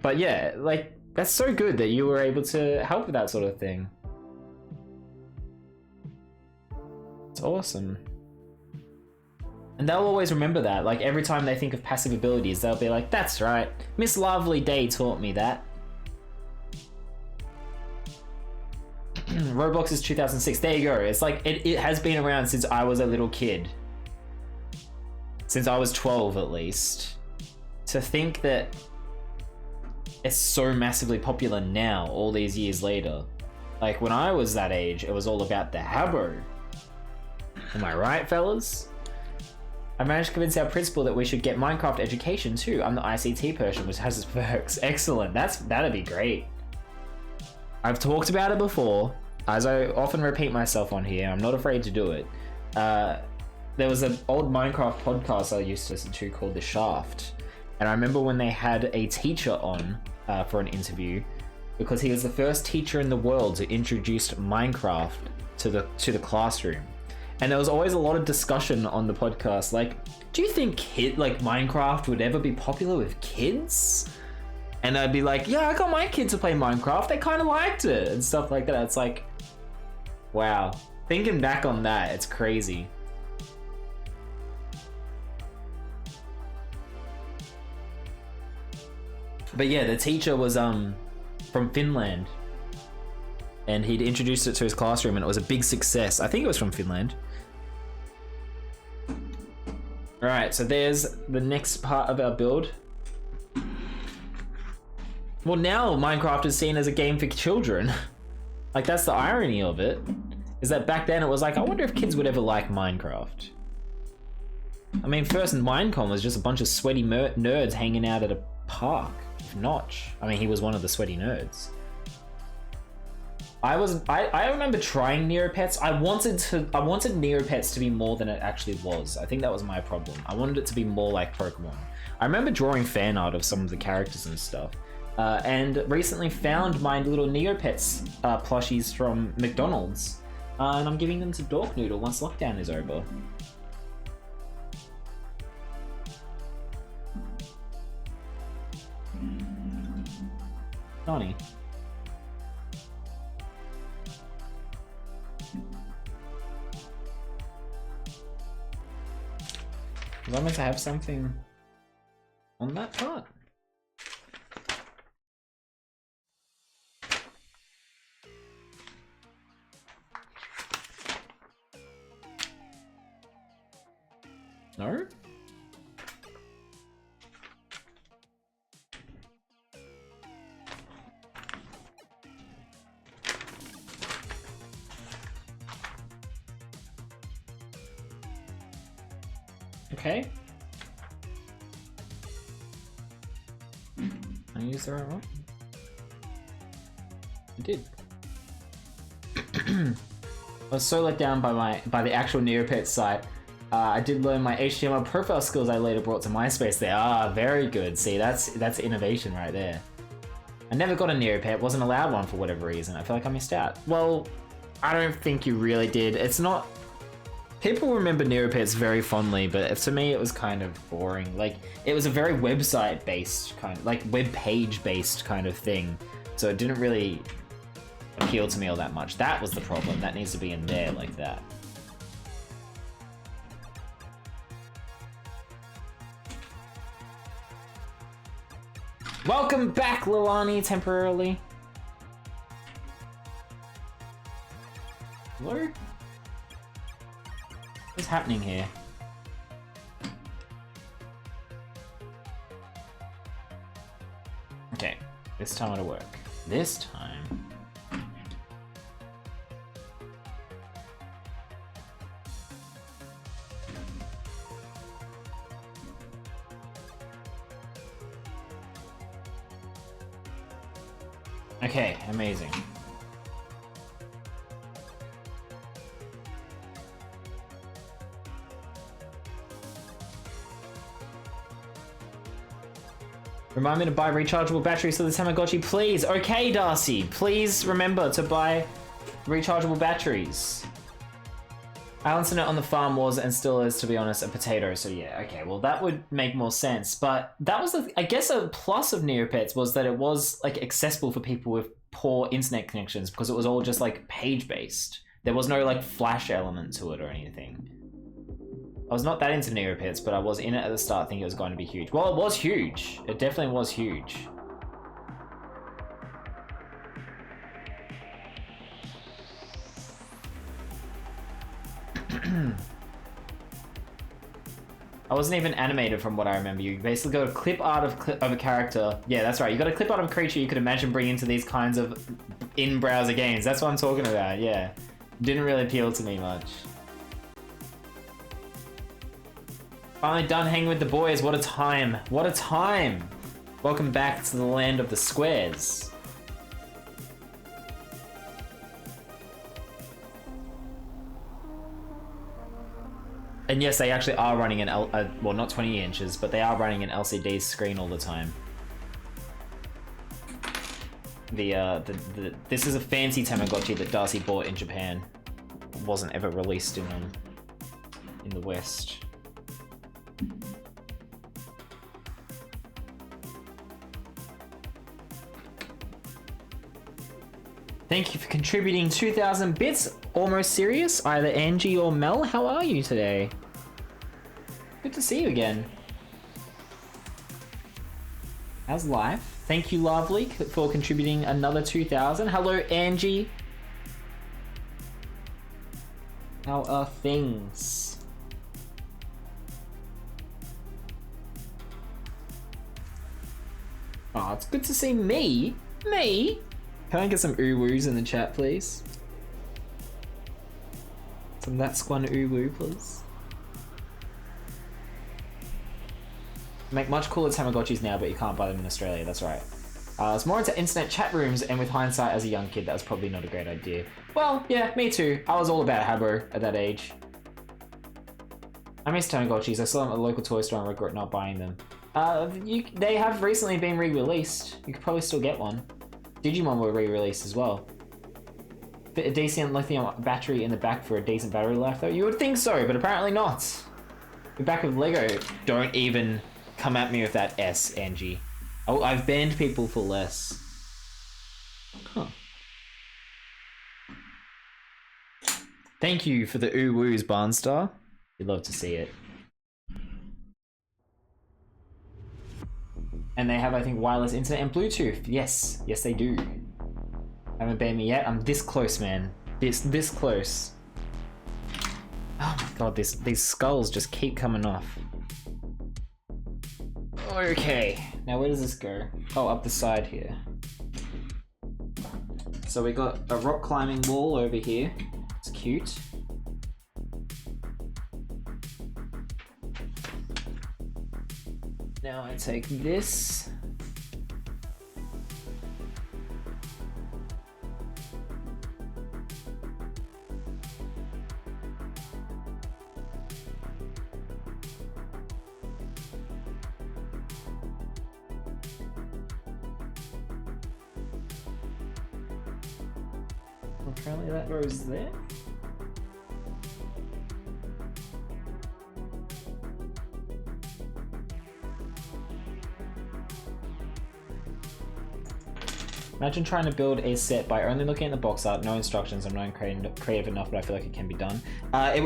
But yeah, like, that's so good that you were able to help with that sort of thing. It's awesome. And they'll always remember that. Like, every time they think of passive abilities, they'll be like, that's right, Miss Lovely Day taught me that. Roblox is 2006. There you go. It's like, it has been around since I was a little kid. Since I was 12, at least. To think that it's so massively popular now, all these years later. Like, when I was that age, it was all about the Habbo. Am I right, fellas? I managed to convince our principal that we should get Minecraft education too. I'm the ICT person, which has its perks. Excellent. That'd be great. I've talked about it before, as I often repeat myself on here. I'm not afraid to do it. There was an old Minecraft podcast I used to listen to called The Shaft. And I remember when they had a teacher on for an interview, because he was the first teacher in the world to introduce Minecraft to the classroom. And there was always a lot of discussion on the podcast, like, do you think Minecraft would ever be popular with kids? And I'd be like, yeah, I got my kids to play Minecraft, they kind of liked it, and stuff like that. It's like, wow. Thinking back on that, it's crazy. But yeah, the teacher was from Finland. And he'd introduced it to his classroom and it was a big success. I think it was from Finland. Alright, so there's the next part of our build. Well, now Minecraft is seen as a game for children. Like, that's the irony of it. Is that back then it was like, I wonder if kids would ever like Minecraft. I mean, first Minecon was just a bunch of sweaty nerds hanging out at a park with Notch. I mean, he was one of the sweaty nerds. I remember trying Neopets. I wanted Neopets to be more than it actually was. I think that was my problem. I wanted it to be more like Pokemon. I remember drawing fan art of some of the characters and stuff. And recently found my little Neopets plushies from McDonald's. And I'm giving them to Dork Noodle once lockdown is over. Nani? Was I meant to have something on that part? No? Okay. I used the right one. I did. I was so let down by the actual Neopets site. I did learn my HTML profile skills I later brought to MySpace there. Ah, very good. See, that's innovation right there. I never got a Neopet, wasn't allowed one for whatever reason. I feel like I missed out. Well, I don't think you really did. It's not... People remember Neopets very fondly, but to me it was kind of boring. Like, it was a very website-based kind of, like, web page-based kind of thing. So it didn't really appeal to me all that much. That was the problem. That needs to be in there like that. Welcome back, Lilani, temporarily. Hello? What's happening here? Okay, this time it'll work. This time... Okay, amazing. Remind me to buy rechargeable batteries for the Tamagotchi, please. Okay, Darcy, please remember to buy rechargeable batteries. Island on the farm was and still is, to be honest, a potato. So yeah, okay, well that would make more sense. But that was, I guess, a plus of Neopets was that it was like accessible for people with poor internet connections because it was all just like page based. There was no like flash element to it or anything. I was not that into Neopets, but I was in it at the start thinking it was going to be huge. Well, it was huge. It definitely was huge. I wasn't even animated from what I remember. You basically got a clip art of a character. Yeah, that's right. You got a clip art of a creature you could imagine bringing to these kinds of in-browser games. That's what I'm talking about, yeah. Didn't really appeal to me much. Finally done hanging with the boys. What a time. What a time. Welcome back to the land of the squares. And yes, they actually are running well, not 20 inches, but they are running an LCD screen all the time. This is a fancy Tamagotchi that Darcy bought in Japan. It wasn't ever released in the West. Thank you for contributing 2,000 bits. Almost serious. Either Angie or Mel, how are you today? Good to see you again. How's life? Thank you, Lovely, for contributing another 2,000. Hello, Angie. How are things? Oh, it's good to see me. Me? Can I get some ooh-woos in the chat, please? Some that's one ooh-woo, please. Make much cooler Tamagotchis now, but you can't buy them in Australia, that's right. It's more into internet chat rooms, and with hindsight, as a young kid, that was probably not a great idea. Well, yeah, me too. I was all about Habbo at that age. I miss Tamagotchis. I saw them at the local toy store and regret not buying them. They have recently been re-released. You could probably still get one. Digimon were re-released as well. Fit a decent lithium battery in the back for a decent battery life though? You would think so, but apparently not. You're back with Lego. Don't even come at me with that S, Angie. Oh, I've banned people for less. Huh. Thank you for the ooh-woos, Barnstar. We'd love to see it. And they have, I think, wireless internet and Bluetooth. Yes, yes they do. Haven't banned me yet. I'm this close, man. This close. Oh my god, these skulls just keep coming off. Okay, now where does this go? Oh, up the side here. So we got a rock climbing wall over here. It's cute. Now I take this. Well, apparently that goes there. Imagine trying to build a set by only looking at the box art, no instructions. I'm not creative enough, but I feel like it can be done. It would